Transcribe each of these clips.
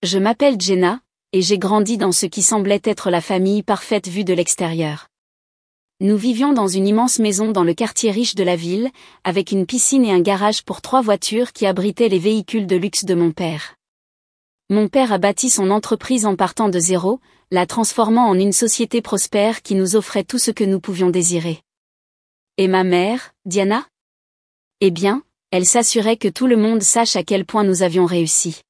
Je m'appelle Jenna, et j'ai grandi dans ce qui semblait être la famille parfaite vue de l'extérieur. Nous vivions dans une immense maison dans le quartier riche de la ville, avec une piscine et un garage pour 3 voitures qui abritaient les véhicules de luxe de mon père. Mon père a bâti son entreprise en partant de zéro, la transformant en une société prospère qui nous offrait tout ce que nous pouvions désirer. Et ma mère, Diana? Eh bien, elle s'assurait que tout le monde sache à quel point nous avions réussi.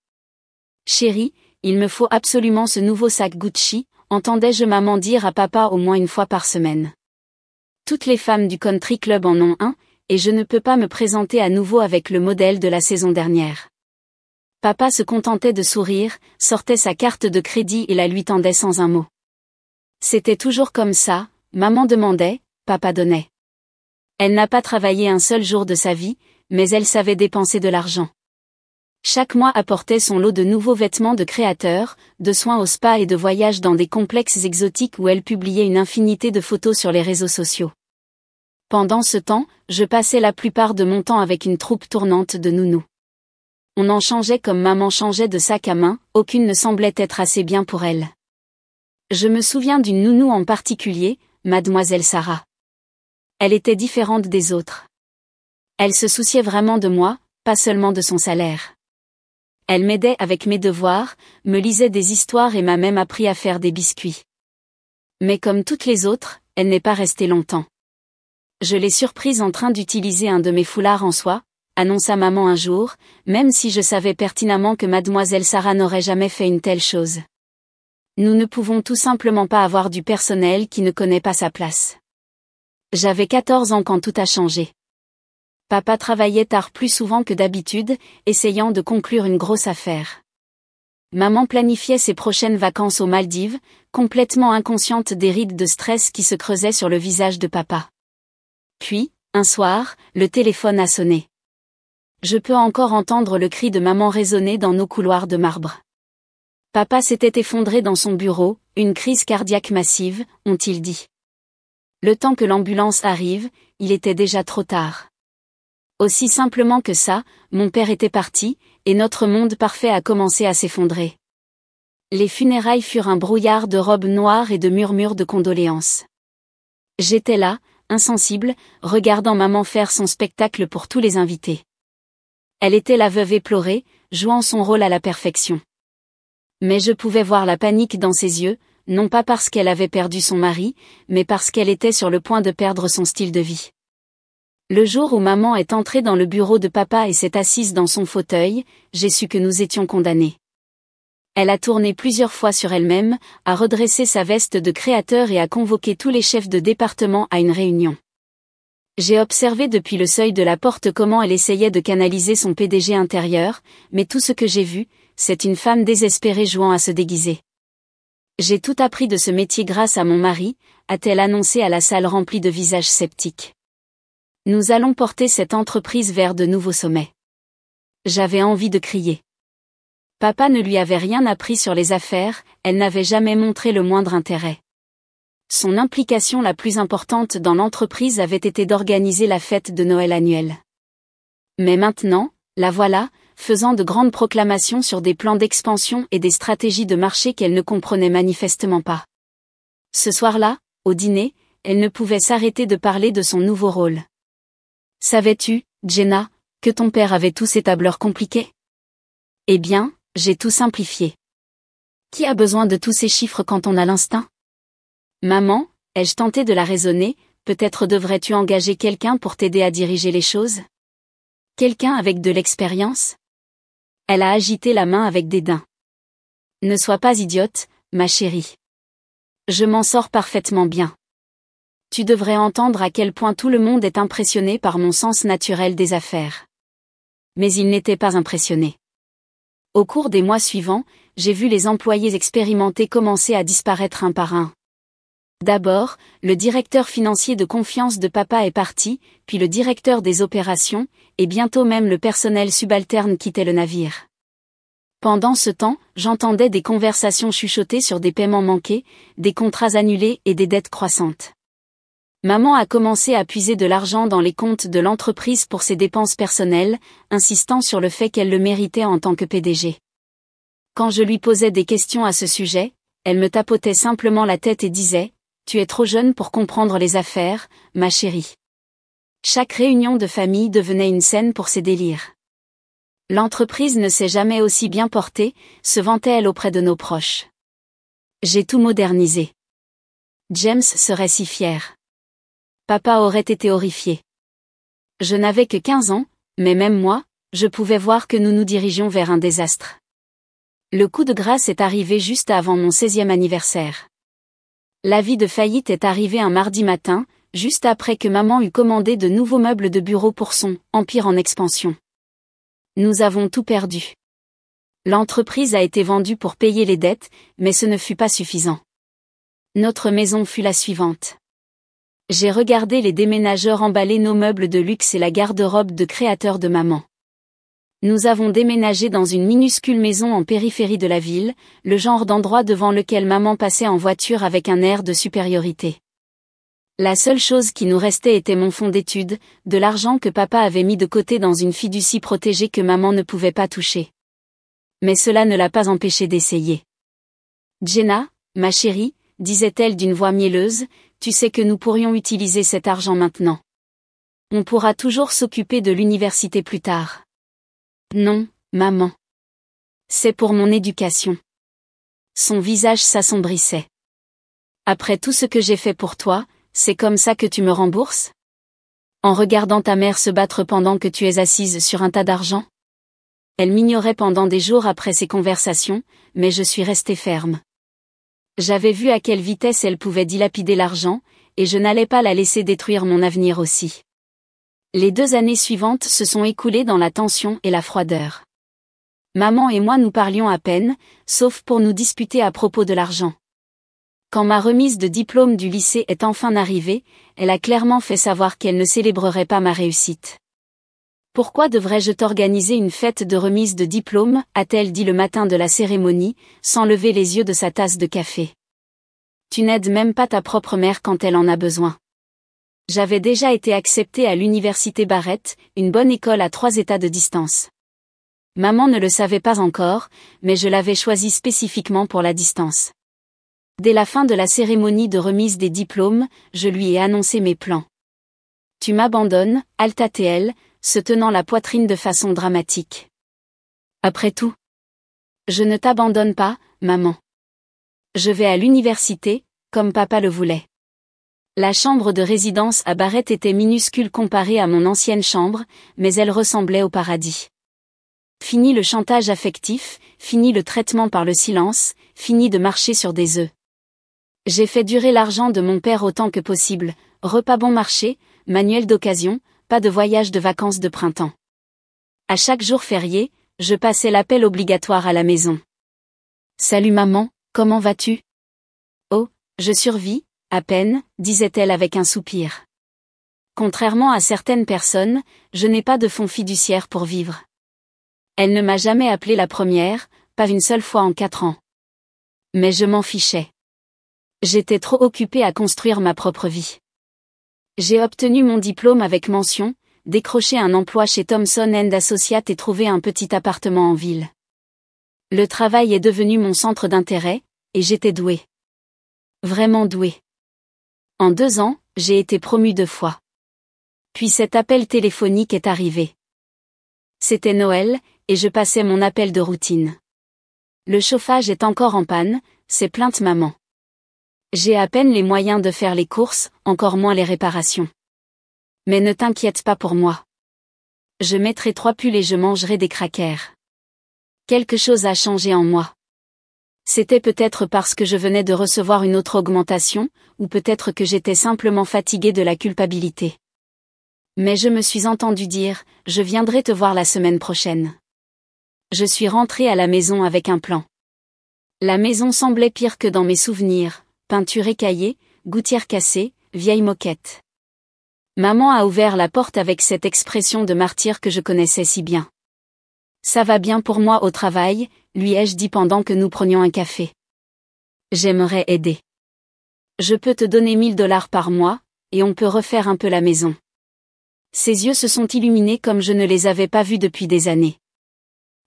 Chérie, il me faut absolument ce nouveau sac Gucci, entendais-je maman dire à papa au moins une fois par semaine. Toutes les femmes du country club en ont un, et je ne peux pas me présenter à nouveau avec le modèle de la saison dernière. Papa se contentait de sourire, sortait sa carte de crédit et la lui tendait sans un mot. C'était toujours comme ça, maman demandait, papa donnait. Elle n'a pas travaillé un seul jour de sa vie, mais elle savait dépenser de l'argent. Chaque mois apportait son lot de nouveaux vêtements de créateurs, de soins au spa et de voyages dans des complexes exotiques où elle publiait une infinité de photos sur les réseaux sociaux. Pendant ce temps, je passais la plupart de mon temps avec une troupe tournante de nounous. On en changeait comme maman changeait de sac à main, aucune ne semblait être assez bien pour elle. Je me souviens d'une nounou en particulier, Mademoiselle Sarah. Elle était différente des autres. Elle se souciait vraiment de moi, pas seulement de son salaire. Elle m'aidait avec mes devoirs, me lisait des histoires et m'a même appris à faire des biscuits. Mais comme toutes les autres, elle n'est pas restée longtemps. Je l'ai surprise en train d'utiliser un de mes foulards en soie, annonça maman un jour, même si je savais pertinemment que Mademoiselle Sarah n'aurait jamais fait une telle chose. Nous ne pouvons tout simplement pas avoir du personnel qui ne connaît pas sa place. J'avais 14 ans quand tout a changé. Papa travaillait tard plus souvent que d'habitude, essayant de conclure une grosse affaire. Maman planifiait ses prochaines vacances aux Maldives, complètement inconsciente des rides de stress qui se creusaient sur le visage de papa. Puis, un soir, le téléphone a sonné. Je peux encore entendre le cri de maman résonner dans nos couloirs de marbre. Papa s'était effondré dans son bureau, une crise cardiaque massive, ont-ils dit. Le temps que l'ambulance arrive, il était déjà trop tard. Aussi simplement que ça, mon père était parti, et notre monde parfait a commencé à s'effondrer. Les funérailles furent un brouillard de robes noires et de murmures de condoléances. J'étais là, insensible, regardant maman faire son spectacle pour tous les invités. Elle était la veuve éplorée, jouant son rôle à la perfection. Mais je pouvais voir la panique dans ses yeux, non pas parce qu'elle avait perdu son mari, mais parce qu'elle était sur le point de perdre son style de vie. Le jour où maman est entrée dans le bureau de papa et s'est assise dans son fauteuil, j'ai su que nous étions condamnés. Elle a tourné plusieurs fois sur elle-même, a redressé sa veste de créateur et a convoqué tous les chefs de département à une réunion. J'ai observé depuis le seuil de la porte comment elle essayait de canaliser son PDG intérieur, mais tout ce que j'ai vu, c'est une femme désespérée jouant à se déguiser. J'ai tout appris de ce métier grâce à mon mari, a-t-elle annoncé à la salle remplie de visages sceptiques. Nous allons porter cette entreprise vers de nouveaux sommets. J'avais envie de crier. Papa ne lui avait rien appris sur les affaires, elle n'avait jamais montré le moindre intérêt. Son implication la plus importante dans l'entreprise avait été d'organiser la fête de Noël annuelle. Mais maintenant, la voilà, faisant de grandes proclamations sur des plans d'expansion et des stratégies de marché qu'elle ne comprenait manifestement pas. Ce soir-là, au dîner, elle ne pouvait s'arrêter de parler de son nouveau rôle. Savais-tu, Jenna, que ton père avait tous ces tableurs compliqués? Eh bien, j'ai tout simplifié. Qui a besoin de tous ces chiffres quand on a l'instinct? Maman, ai-je tenté de la raisonner, peut-être devrais-tu engager quelqu'un pour t'aider à diriger les choses? Quelqu'un avec de l'expérience? Elle a agité la main avec dédain. Ne sois pas idiote, ma chérie. Je m'en sors parfaitement bien. Tu devrais entendre à quel point tout le monde est impressionné par mon sens naturel des affaires. Mais il n'était pas impressionné. Au cours des mois suivants, j'ai vu les employés expérimentés commencer à disparaître un par un. D'abord, le directeur financier de confiance de papa est parti, puis le directeur des opérations, et bientôt même le personnel subalterne quittait le navire. Pendant ce temps, j'entendais des conversations chuchotées sur des paiements manqués, des contrats annulés et des dettes croissantes. Maman a commencé à puiser de l'argent dans les comptes de l'entreprise pour ses dépenses personnelles, insistant sur le fait qu'elle le méritait en tant que PDG. Quand je lui posais des questions à ce sujet, elle me tapotait simplement la tête et disait « Tu es trop jeune pour comprendre les affaires, ma chérie. » Chaque réunion de famille devenait une scène pour ses délires. L'entreprise ne s'est jamais aussi bien portée, se vantait-elle auprès de nos proches. J'ai tout modernisé. James serait si fier. Papa aurait été horrifié. Je n'avais que 15 ans, mais même moi, je pouvais voir que nous nous dirigions vers un désastre. Le coup de grâce est arrivé juste avant mon 16e anniversaire. L'avis de faillite est arrivé un mardi matin, juste après que maman eut commandé de nouveaux meubles de bureau pour son empire en expansion. Nous avons tout perdu. L'entreprise a été vendue pour payer les dettes, mais ce ne fut pas suffisant. Notre maison fut la suivante. J'ai regardé les déménageurs emballer nos meubles de luxe et la garde-robe de créateur de maman. Nous avons déménagé dans une minuscule maison en périphérie de la ville, le genre d'endroit devant lequel maman passait en voiture avec un air de supériorité. La seule chose qui nous restait était mon fonds d'études, de l'argent que papa avait mis de côté dans une fiducie protégée que maman ne pouvait pas toucher. Mais cela ne l'a pas empêché d'essayer. Jenna, ma chérie, disait-elle d'une voix mielleuse, tu sais que nous pourrions utiliser cet argent maintenant. On pourra toujours s'occuper de l'université plus tard. Non, maman. C'est pour mon éducation. Son visage s'assombrissait. Après tout ce que j'ai fait pour toi, c'est comme ça que tu me rembourses? En regardant ta mère se battre pendant que tu es assise sur un tas d'argent? Elle m'ignorait pendant des jours après ces conversations, mais je suis restée ferme. J'avais vu à quelle vitesse elle pouvait dilapider l'argent, et je n'allais pas la laisser détruire mon avenir aussi. Les 2 années suivantes se sont écoulées dans la tension et la froideur. Maman et moi nous parlions à peine, sauf pour nous disputer à propos de l'argent. Quand ma remise de diplôme du lycée est enfin arrivée, elle a clairement fait savoir qu'elle ne célébrerait pas ma réussite. Pourquoi devrais-je t'organiser une fête de remise de diplôme, a-t-elle dit le matin de la cérémonie, sans lever les yeux de sa tasse de café. Tu n'aides même pas ta propre mère quand elle en a besoin. J'avais déjà été acceptée à l'université Barrett, une bonne école à 3 États de distance. Maman ne le savait pas encore, mais je l'avais choisie spécifiquement pour la distance. Dès la fin de la cérémonie de remise des diplômes, je lui ai annoncé mes plans. Tu m'abandonnes, Alta-T-L, se tenant la poitrine de façon dramatique. Après tout. Je ne t'abandonne pas, maman. Je vais à l'université, comme papa le voulait. La chambre de résidence à Barrett était minuscule comparée à mon ancienne chambre, mais elle ressemblait au paradis. Fini le chantage affectif, fini le traitement par le silence, fini de marcher sur des œufs. J'ai fait durer l'argent de mon père autant que possible, repas bon marché, manuel d'occasion, pas de voyage de vacances de printemps. À chaque jour férié, je passais l'appel obligatoire à la maison. Salut maman, comment vas-tu? Oh, je survis, à peine, disait-elle avec un soupir. Contrairement à certaines personnes, je n'ai pas de fonds fiduciaire pour vivre. Elle ne m'a jamais appelé la première, pas une seule fois en 4 ans. Mais je m'en fichais. J'étais trop occupée à construire ma propre vie. J'ai obtenu mon diplôme avec mention, décroché un emploi chez Thomson & Associates et trouvé un petit appartement en ville. Le travail est devenu mon centre d'intérêt, et j'étais douée. Vraiment douée. En 2 ans, j'ai été promue 2 fois. Puis cet appel téléphonique est arrivé. C'était Noël, et je passais mon appel de routine. Le chauffage est encore en panne, c'est plainte maman. J'ai à peine les moyens de faire les courses, encore moins les réparations. Mais ne t'inquiète pas pour moi. Je mettrai 3 pulls et je mangerai des crackers. Quelque chose a changé en moi. C'était peut-être parce que je venais de recevoir une autre augmentation, ou peut-être que j'étais simplement fatiguée de la culpabilité. Mais je me suis entendu dire, je viendrai te voir la semaine prochaine. Je suis rentrée à la maison avec un plan. La maison semblait pire que dans mes souvenirs. Peinture écaillée, gouttière cassée, vieille moquette. Maman a ouvert la porte avec cette expression de martyr que je connaissais si bien. Ça va bien pour moi au travail, lui ai-je dit pendant que nous prenions un café. J'aimerais aider. Je peux te donner $1000 par mois, et on peut refaire un peu la maison. Ses yeux se sont illuminés comme je ne les avais pas vus depuis des années.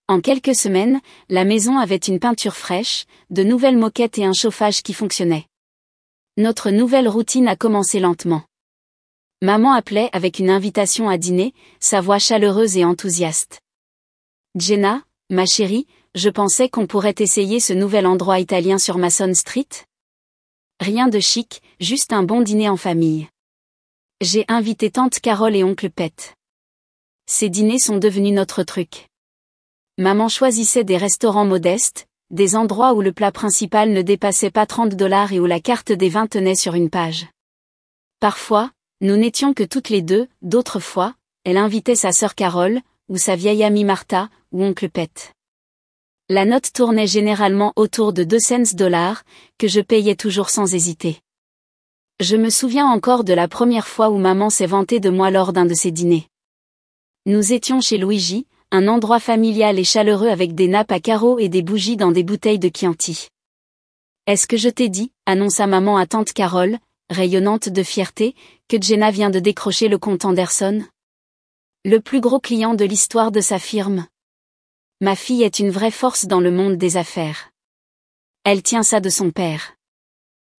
En quelques semaines, la maison avait une peinture fraîche, de nouvelles moquettes et un chauffage qui fonctionnait. Notre nouvelle routine a commencé lentement. Maman appelait avec une invitation à dîner, sa voix chaleureuse et enthousiaste. Jenna, ma chérie, je pensais qu'on pourrait essayer ce nouvel endroit italien sur Mason Street. Rien de chic, juste un bon dîner en famille. J'ai invité tante Carole et oncle Pet. Ces dîners sont devenus notre truc. Maman choisissait des restaurants modestes, des endroits où le plat principal ne dépassait pas $30 et où la carte des vins tenait sur une page. Parfois, nous n'étions que toutes les deux, d'autres fois, elle invitait sa sœur Carole, ou sa vieille amie Martha, ou oncle Pet. La note tournait généralement autour de 2 cents, que je payais toujours sans hésiter. Je me souviens encore de la première fois où maman s'est vantée de moi lors d'un de ces dîners. Nous étions chez Luigi, un endroit familial et chaleureux avec des nappes à carreaux et des bougies dans des bouteilles de Chianti. « Est-ce que je t'ai dit » annonça maman à tante Carole, rayonnante de fierté, que Jenna vient de décrocher le compte Anderson. Le plus gros client de l'histoire de sa firme. Ma fille est une vraie force dans le monde des affaires. Elle tient ça de son père.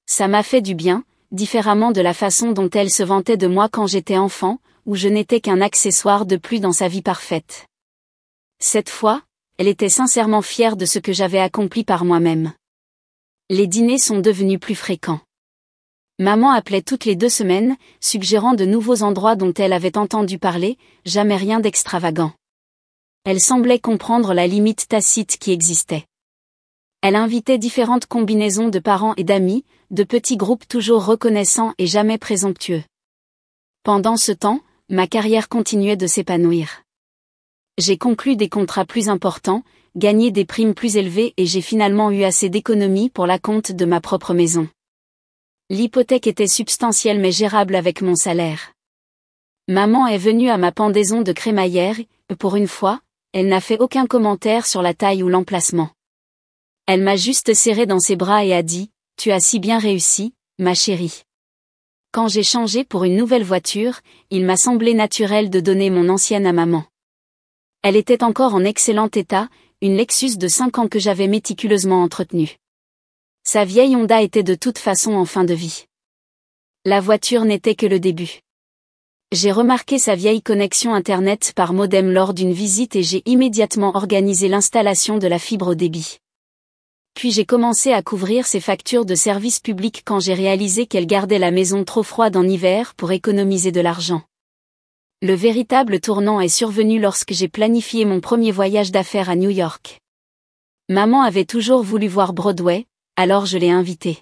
Ça m'a fait du bien, différemment de la façon dont elle se vantait de moi quand j'étais enfant, où je n'étais qu'un accessoire de plus dans sa vie parfaite. Cette fois, elle était sincèrement fière de ce que j'avais accompli par moi-même. Les dîners sont devenus plus fréquents. Maman appelait toutes les 2 semaines, suggérant de nouveaux endroits dont elle avait entendu parler, jamais rien d'extravagant. Elle semblait comprendre la limite tacite qui existait. Elle invitait différentes combinaisons de parents et d'amis, de petits groupes toujours reconnaissants et jamais présomptueux. Pendant ce temps, ma carrière continuait de s'épanouir. J'ai conclu des contrats plus importants, gagné des primes plus élevées et j'ai finalement eu assez d'économies pour l'acompte de ma propre maison. L'hypothèque était substantielle mais gérable avec mon salaire. Maman est venue à ma pendaison de crémaillère et, pour une fois, elle n'a fait aucun commentaire sur la taille ou l'emplacement. Elle m'a juste serré dans ses bras et a dit « Tu as si bien réussi, ma chérie ». Quand j'ai changé pour une nouvelle voiture, il m'a semblé naturel de donner mon ancienne à maman. Elle était encore en excellent état, une Lexus de 5 ans que j'avais méticuleusement entretenue. Sa vieille Honda était de toute façon en fin de vie. La voiture n'était que le début. J'ai remarqué sa vieille connexion Internet par modem lors d'une visite et j'ai immédiatement organisé l'installation de la fibre au débit. Puis j'ai commencé à couvrir ses factures de service public quand j'ai réalisé qu'elle gardait la maison trop froide en hiver pour économiser de l'argent. Le véritable tournant est survenu lorsque j'ai planifié mon premier voyage d'affaires à New York. Maman avait toujours voulu voir Broadway, alors je l'ai invitée.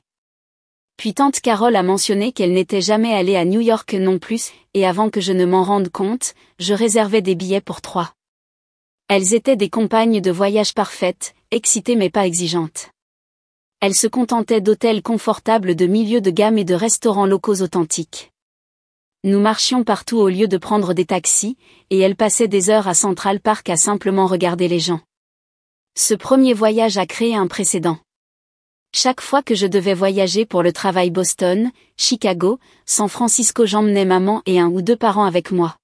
Puis tante Carole a mentionné qu'elle n'était jamais allée à New York non plus, et avant que je ne m'en rende compte, je réservais des billets pour 3. Elles étaient des compagnes de voyage parfaites, excitées mais pas exigeantes. Elles se contentaient d'hôtels confortables de milieu de gamme et de restaurants locaux authentiques. Nous marchions partout au lieu de prendre des taxis, et elles passaient des heures à Central Park à simplement regarder les gens. Ce premier voyage a créé un précédent. Chaque fois que je devais voyager pour le travail Boston, Chicago, San Francisco, j'emmenais maman et 1 ou 2 parents avec moi.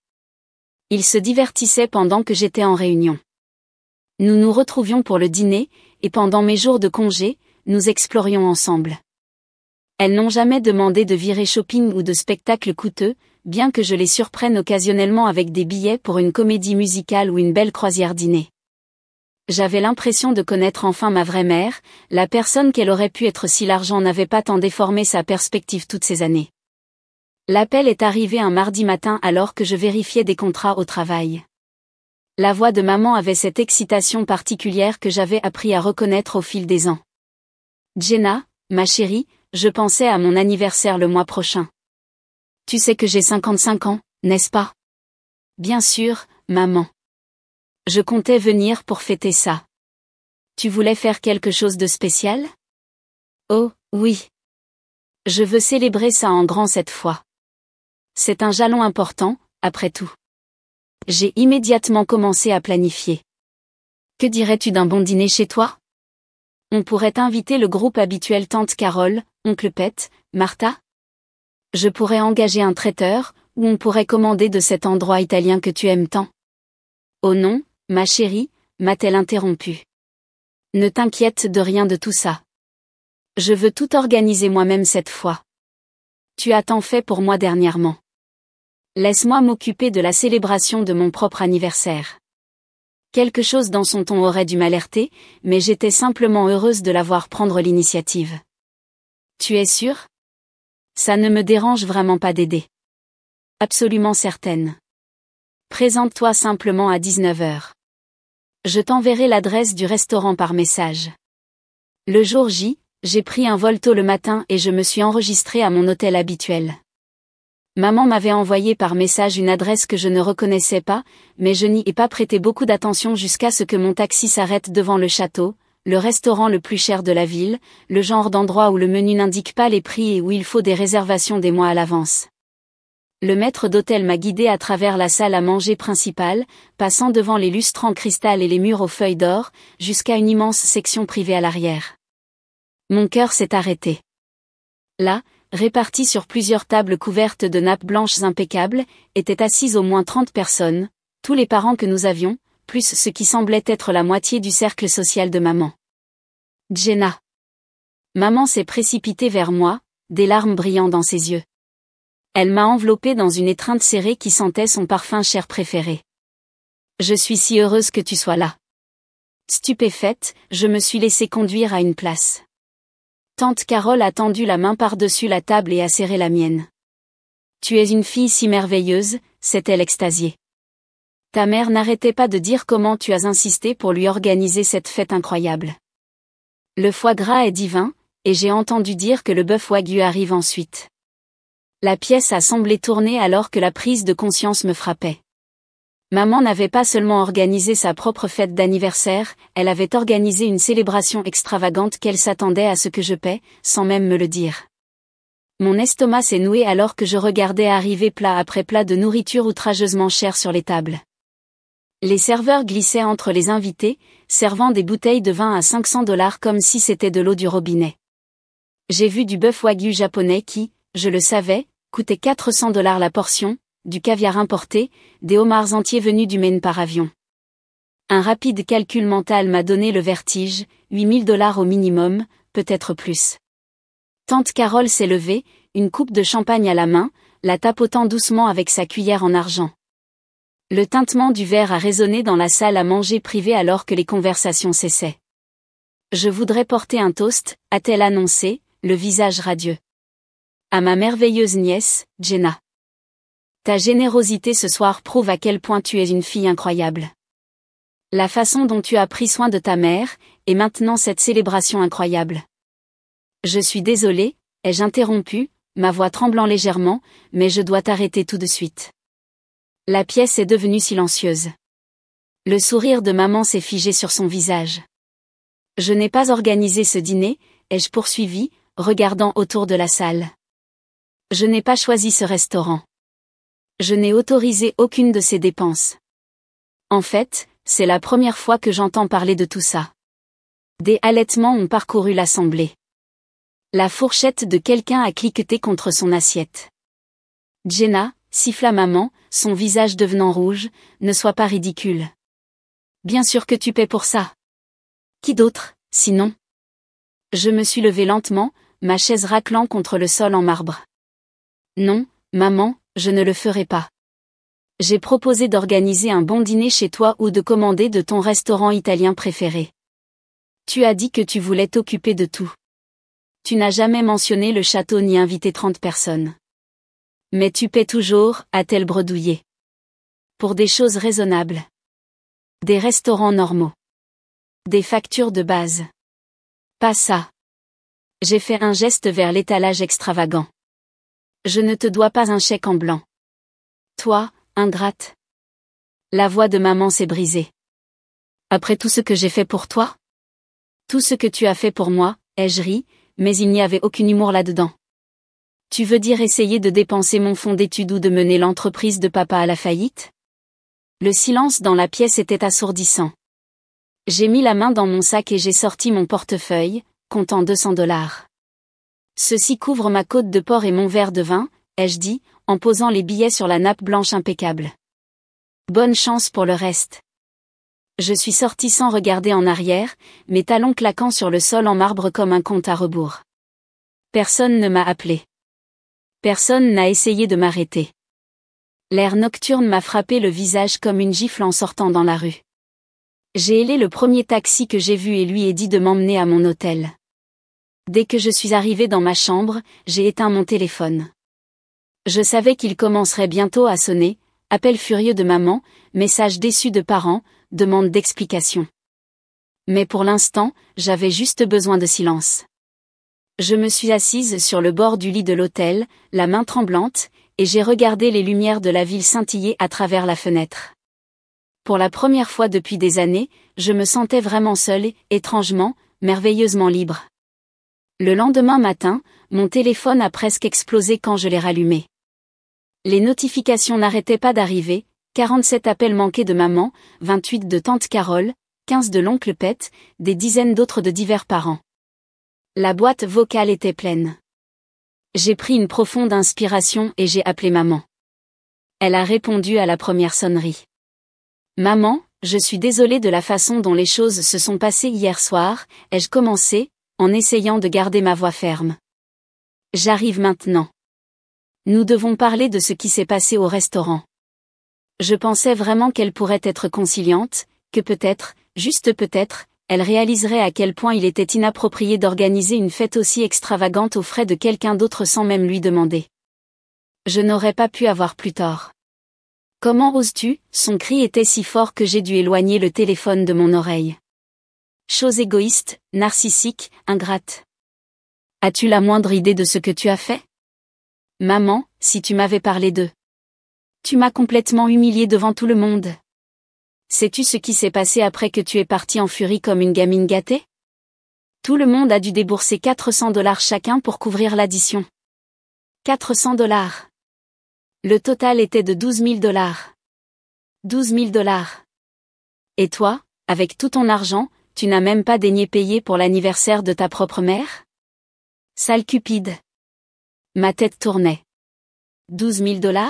Ils se divertissaient pendant que j'étais en réunion. Nous nous retrouvions pour le dîner, et pendant mes jours de congé, nous explorions ensemble. Elles n'ont jamais demandé de virée shopping ou de spectacle coûteux, bien que je les surprenne occasionnellement avec des billets pour une comédie musicale ou une belle croisière dîner. J'avais l'impression de connaître enfin ma vraie mère, la personne qu'elle aurait pu être si l'argent n'avait pas tant déformé sa perspective toutes ces années. L'appel est arrivé un mardi matin alors que je vérifiais des contrats au travail. La voix de maman avait cette excitation particulière que j'avais appris à reconnaître au fil des ans. Jenna, ma chérie, je pensais à mon anniversaire le mois prochain. Tu sais que j'ai 55 ans, n'est-ce pas? Bien sûr, maman. Je comptais venir pour fêter ça. Tu voulais faire quelque chose de spécial? Oh, oui. Je veux célébrer ça en grand cette fois. C'est un jalon important, après tout. J'ai immédiatement commencé à planifier. Que dirais-tu d'un bon dîner chez toi? On pourrait inviter le groupe habituel tante Carole, oncle Pet, Martha? Je pourrais engager un traiteur, ou on pourrait commander de cet endroit italien que tu aimes tant. Oh non, ma chérie, m'a-t-elle interrompu. Ne t'inquiète de rien de tout ça. Je veux tout organiser moi-même cette fois. Tu as tant fait pour moi dernièrement. Laisse-moi m'occuper de la célébration de mon propre anniversaire. Quelque chose dans son ton aurait dû m'alerter, mais j'étais simplement heureuse de la voir prendre l'initiative. Tu es sûre? Ça ne me dérange vraiment pas d'aider. Absolument certaine. Présente-toi simplement à 19h. Je t'enverrai l'adresse du restaurant par message. Le jour J, j'ai pris un vol tôt le matin et je me suis enregistrée à mon hôtel habituel. Maman m'avait envoyé par message une adresse que je ne reconnaissais pas, mais je n'y ai pas prêté beaucoup d'attention jusqu'à ce que mon taxi s'arrête devant le château, le restaurant le plus cher de la ville, le genre d'endroit où le menu n'indique pas les prix et où il faut des réservations des mois à l'avance. Le maître d'hôtel m'a guidé à travers la salle à manger principale, passant devant les lustres en cristal et les murs aux feuilles d'or, jusqu'à une immense section privée à l'arrière. Mon cœur s'est arrêté. Là, réparties sur plusieurs tables couvertes de nappes blanches impeccables, étaient assises au moins 30 personnes, tous les parents que nous avions, plus ce qui semblait être la moitié du cercle social de maman. Jenna. Maman s'est précipitée vers moi, des larmes brillant dans ses yeux. Elle m'a enveloppée dans une étreinte serrée qui sentait son parfum cher préféré. Je suis si heureuse que tu sois là. Stupéfaite, je me suis laissée conduire à une place. Tante Carole a tendu la main par-dessus la table et a serré la mienne. Tu es une fille si merveilleuse, s'est-elle extasiée. Ta mère n'arrêtait pas de dire comment tu as insisté pour lui organiser cette fête incroyable. Le foie gras est divin, et j'ai entendu dire que le bœuf wagyu arrive ensuite. La pièce a semblé tourner alors que la prise de conscience me frappait. Maman n'avait pas seulement organisé sa propre fête d'anniversaire, elle avait organisé une célébration extravagante qu'elle s'attendait à ce que je paie, sans même me le dire. Mon estomac s'est noué alors que je regardais arriver plat après plat de nourriture outrageusement chère sur les tables. Les serveurs glissaient entre les invités, servant des bouteilles de vin à $500 comme si c'était de l'eau du robinet. J'ai vu du bœuf wagyu japonais qui, je le savais, coûtait $400 la portion, du caviar importé, des homards entiers venus du Maine par avion. Un rapide calcul mental m'a donné le vertige, $8 000 au minimum, peut-être plus. Tante Carole s'est levée, une coupe de champagne à la main, la tapotant doucement avec sa cuillère en argent. Le tintement du verre a résonné dans la salle à manger privée alors que les conversations cessaient. Je voudrais porter un toast, a-t-elle annoncé, le visage radieux. À ma merveilleuse nièce, Jenna. Ta générosité ce soir prouve à quel point tu es une fille incroyable. La façon dont tu as pris soin de ta mère, et maintenant cette célébration incroyable. Je suis désolée, ai-je interrompu, ma voix tremblant légèrement, mais je dois t'arrêter tout de suite. La pièce est devenue silencieuse. Le sourire de maman s'est figé sur son visage. Je n'ai pas organisé ce dîner, ai-je poursuivi, regardant autour de la salle. Je n'ai pas choisi ce restaurant. Je n'ai autorisé aucune de ces dépenses. En fait, c'est la première fois que j'entends parler de tout ça. Des halètements ont parcouru l'assemblée. La fourchette de quelqu'un a cliqueté contre son assiette. Jenna, siffla maman, son visage devenant rouge, ne sois pas ridicule. Bien sûr que tu paies pour ça. Qui d'autre, sinon? Je me suis levée lentement, ma chaise raclant contre le sol en marbre. Non, maman, je ne le ferai pas. J'ai proposé d'organiser un bon dîner chez toi ou de commander de ton restaurant italien préféré. Tu as dit que tu voulais t'occuper de tout. Tu n'as jamais mentionné le château ni invité 30 personnes. Mais tu paies toujours, a-t-elle bredouillé. Pour des choses raisonnables. Des restaurants normaux. Des factures de base. Pas ça. J'ai fait un geste vers l'étalage extravagant. Je ne te dois pas un chèque en blanc. Toi, ingrate. La voix de maman s'est brisée. Après tout ce que j'ai fait pour toi? Tout ce que tu as fait pour moi, ai-je ri, mais il n'y avait aucun humour là-dedans. Tu veux dire essayer de dépenser mon fonds d'études ou de mener l'entreprise de papa à la faillite? Le silence dans la pièce était assourdissant. J'ai mis la main dans mon sac et j'ai sorti mon portefeuille, comptant $200. Ceci couvre ma côte de porc et mon verre de vin, ai-je dit, en posant les billets sur la nappe blanche impeccable. Bonne chance pour le reste. Je suis sorti sans regarder en arrière, mes talons claquant sur le sol en marbre comme un compte à rebours. Personne ne m'a appelé. Personne n'a essayé de m'arrêter. L'air nocturne m'a frappé le visage comme une gifle en sortant dans la rue. J'ai hélé le premier taxi que j'ai vu et lui ai dit de m'emmener à mon hôtel. Dès que je suis arrivé dans ma chambre, j'ai éteint mon téléphone. Je savais qu'il commencerait bientôt à sonner, appel furieux de maman, message déçu de parents, demande d'explications. Mais pour l'instant, j'avais juste besoin de silence. Je me suis assise sur le bord du lit de l'hôtel, la main tremblante, et j'ai regardé les lumières de la ville scintiller à travers la fenêtre. Pour la première fois depuis des années, je me sentais vraiment seule, étrangement, merveilleusement libre. Le lendemain matin, mon téléphone a presque explosé quand je l'ai rallumé. Les notifications n'arrêtaient pas d'arriver, 47 appels manqués de maman, 28 de tante Carole, 15 de l'oncle Pet, des dizaines d'autres de divers parents. La boîte vocale était pleine. J'ai pris une profonde inspiration et j'ai appelé maman. Elle a répondu à la première sonnerie. Maman, je suis désolée de la façon dont les choses se sont passées hier soir, ai-je commencé, en essayant de garder ma voix ferme. J'arrive maintenant. Nous devons parler de ce qui s'est passé au restaurant. Je pensais vraiment qu'elle pourrait être conciliante, que peut-être, juste peut-être, elle réaliserait à quel point il était inapproprié d'organiser une fête aussi extravagante aux frais de quelqu'un d'autre sans même lui demander. Je n'aurais pas pu avoir plus tort. Comment oses-tu? Son cri était si fort que j'ai dû éloigner le téléphone de mon oreille. Chose égoïste, narcissique, ingrate. As-tu la moindre idée de ce que tu as fait? Maman, si tu m'avais parlé d'eux. Tu m'as complètement humiliée devant tout le monde. Sais-tu ce qui s'est passé après que tu es partie en furie comme une gamine gâtée? Tout le monde a dû débourser $400 chacun pour couvrir l'addition. $400. Le total était de $12 000. $12 000. Et toi, avec tout ton argent, tu n'as même pas daigné payer pour l'anniversaire de ta propre mère? Sale cupide. Ma tête tournait. $12 000?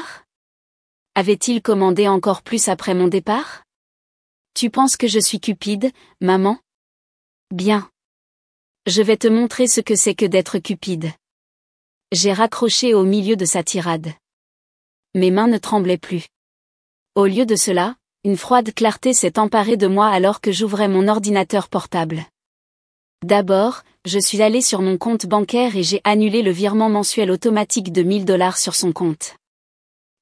Avait-il commandé encore plus après mon départ? Tu penses que je suis cupide, maman? Bien. Je vais te montrer ce que c'est que d'être cupide. J'ai raccroché au milieu de sa tirade. Mes mains ne tremblaient plus. Au lieu de cela, une froide clarté s'est emparée de moi alors que j'ouvrais mon ordinateur portable. D'abord, je suis allée sur mon compte bancaire et j'ai annulé le virement mensuel automatique de $1000 sur son compte.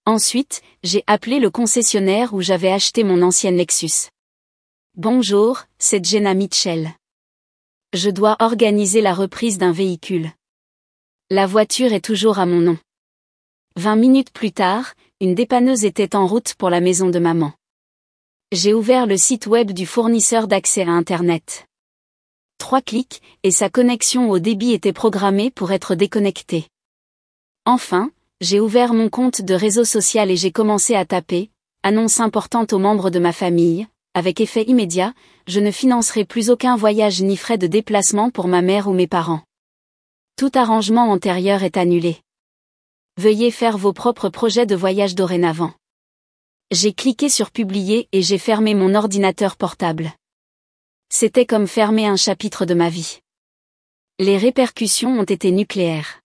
Ensuite, j'ai appelé le concessionnaire où j'avais acheté mon ancienne Lexus. Bonjour, c'est Jenna Mitchell. Je dois organiser la reprise d'un véhicule. La voiture est toujours à mon nom. 20 minutes plus tard, une dépanneuse était en route pour la maison de maman. J'ai ouvert le site web du fournisseur d'accès à Internet. 3 clics, et sa connexion au débit était programmée pour être déconnectée. Enfin, j'ai ouvert mon compte de réseau social et j'ai commencé à taper, annonce importante aux membres de ma famille, avec effet immédiat, je ne financerai plus aucun voyage ni frais de déplacement pour ma mère ou mes parents. Tout arrangement antérieur est annulé. Veuillez faire vos propres projets de voyage dorénavant. J'ai cliqué sur publier et j'ai fermé mon ordinateur portable. C'était comme fermer un chapitre de ma vie. Les répercussions ont été nucléaires.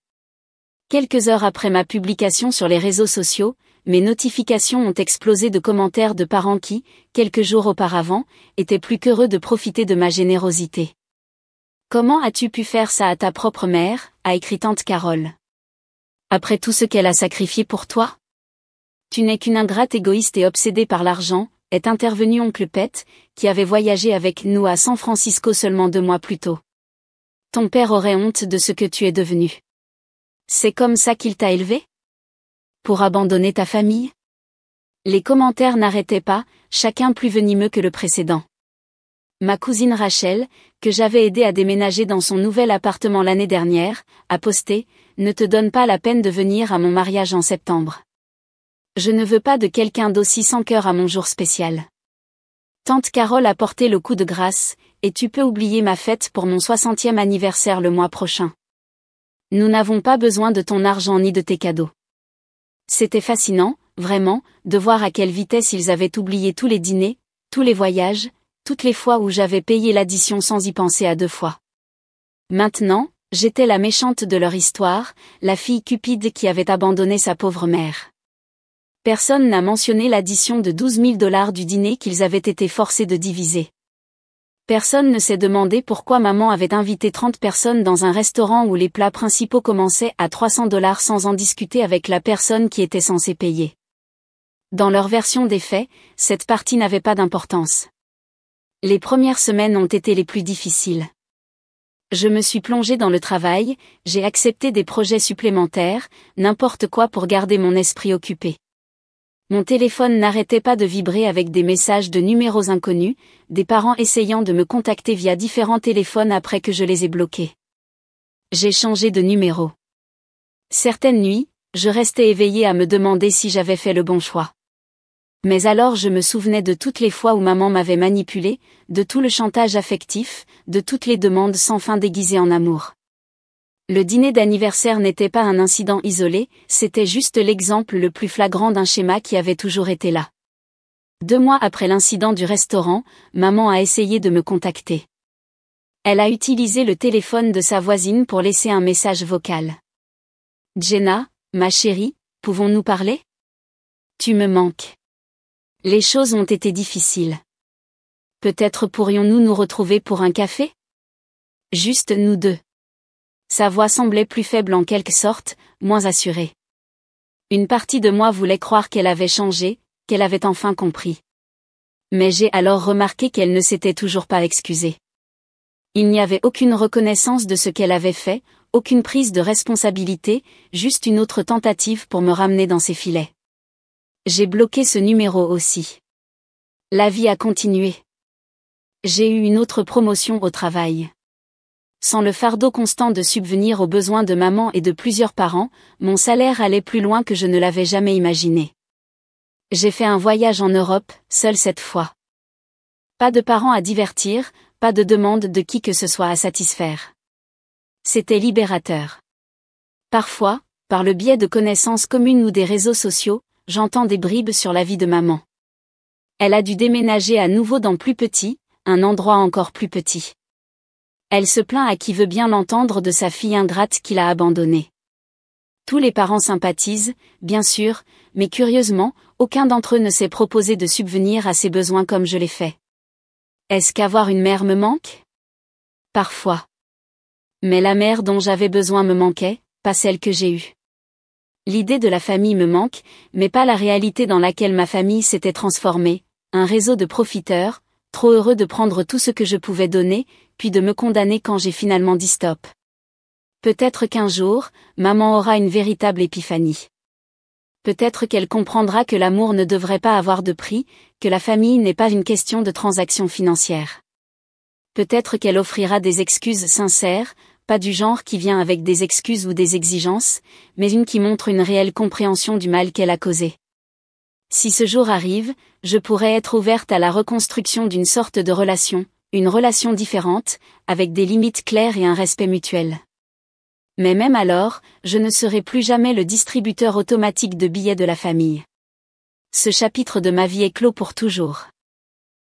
Quelques heures après ma publication sur les réseaux sociaux, mes notifications ont explosé de commentaires de parents qui, quelques jours auparavant, étaient plus qu'heureux de profiter de ma générosité. Comment as-tu pu faire ça à ta propre mère, a écrit tante Carole. Après tout ce qu'elle a sacrifié pour toi? Tu n'es qu'une ingrate égoïste et obsédée par l'argent, est intervenu oncle Pet, qui avait voyagé avec nous à San Francisco seulement 2 mois plus tôt. Ton père aurait honte de ce que tu es devenu. C'est comme ça qu'il t'a élevé? Pour abandonner ta famille? Les commentaires n'arrêtaient pas, chacun plus venimeux que le précédent. Ma cousine Rachel, que j'avais aidée à déménager dans son nouvel appartement l'année dernière, a posté « Ne te donne pas la peine de venir à mon mariage en septembre. Je ne veux pas de quelqu'un d'aussi sans cœur à mon jour spécial. » Tante Carole a porté le coup de grâce, et tu peux oublier ma fête pour mon 60e anniversaire le mois prochain. Nous n'avons pas besoin de ton argent ni de tes cadeaux. C'était fascinant, vraiment, de voir à quelle vitesse ils avaient oublié tous les dîners, tous les voyages, toutes les fois où j'avais payé l'addition sans y penser à deux fois. Maintenant, j'étais la méchante de leur histoire, la fille cupide qui avait abandonné sa pauvre mère. Personne n'a mentionné l'addition de 12 000 $ du dîner qu'ils avaient été forcés de diviser. Personne ne s'est demandé pourquoi maman avait invité 30 personnes dans un restaurant où les plats principaux commençaient à 300 $ sans en discuter avec la personne qui était censée payer. Dans leur version des faits, cette partie n'avait pas d'importance. Les premières semaines ont été les plus difficiles. Je me suis plongée dans le travail, j'ai accepté des projets supplémentaires, n'importe quoi pour garder mon esprit occupé. Mon téléphone n'arrêtait pas de vibrer avec des messages de numéros inconnus, des parents essayant de me contacter via différents téléphones après que je les ai bloqués. J'ai changé de numéro. Certaines nuits, je restais éveillée à me demander si j'avais fait le bon choix. Mais alors je me souvenais de toutes les fois où maman m'avait manipulée, de tout le chantage affectif, de toutes les demandes sans fin déguisées en amour. Le dîner d'anniversaire n'était pas un incident isolé, c'était juste l'exemple le plus flagrant d'un schéma qui avait toujours été là. 2 mois après l'incident du restaurant, maman a essayé de me contacter. Elle a utilisé le téléphone de sa voisine pour laisser un message vocal. « Jenna, ma chérie, pouvons-nous parler ? Tu me manques. Les choses ont été difficiles. Peut-être pourrions-nous nous retrouver pour un café ? Juste nous deux. » Sa voix semblait plus faible en quelque sorte, moins assurée. Une partie de moi voulait croire qu'elle avait changé, qu'elle avait enfin compris. Mais j'ai alors remarqué qu'elle ne s'était toujours pas excusée. Il n'y avait aucune reconnaissance de ce qu'elle avait fait, aucune prise de responsabilité, juste une autre tentative pour me ramener dans ses filets. J'ai bloqué ce numéro aussi. La vie a continué. J'ai eu une autre promotion au travail. Sans le fardeau constant de subvenir aux besoins de maman et de plusieurs parents, mon salaire allait plus loin que je ne l'avais jamais imaginé. J'ai fait un voyage en Europe, seule cette fois. Pas de parents à divertir, pas de demande de qui que ce soit à satisfaire. C'était libérateur. Parfois, par le biais de connaissances communes ou des réseaux sociaux, j'entends des bribes sur la vie de maman. Elle a dû déménager à nouveau dans plus petit, un endroit encore plus petit. Elle se plaint à qui veut bien l'entendre de sa fille ingrate qui l'a abandonnée. Tous les parents sympathisent, bien sûr, mais curieusement, aucun d'entre eux ne s'est proposé de subvenir à ses besoins comme je l'ai fait. Est-ce qu'avoir une mère me manque ? Parfois. Mais la mère dont j'avais besoin me manquait, pas celle que j'ai eue. L'idée de la famille me manque, mais pas la réalité dans laquelle ma famille s'était transformée, un réseau de profiteurs, trop heureux de prendre tout ce que je pouvais donner, puis de me condamner quand j'ai finalement dit stop. Peut-être qu'un jour, maman aura une véritable épiphanie. Peut-être qu'elle comprendra que l'amour ne devrait pas avoir de prix, que la famille n'est pas une question de transaction financière. Peut-être qu'elle offrira des excuses sincères, pas du genre qui vient avec des excuses ou des exigences, mais une qui montre une réelle compréhension du mal qu'elle a causé. Si ce jour arrive, je pourrais être ouverte à la reconstruction d'une sorte de relation, une relation différente, avec des limites claires et un respect mutuel. Mais même alors, je ne serai plus jamais le distributeur automatique de billets de la famille. Ce chapitre de ma vie est clos pour toujours.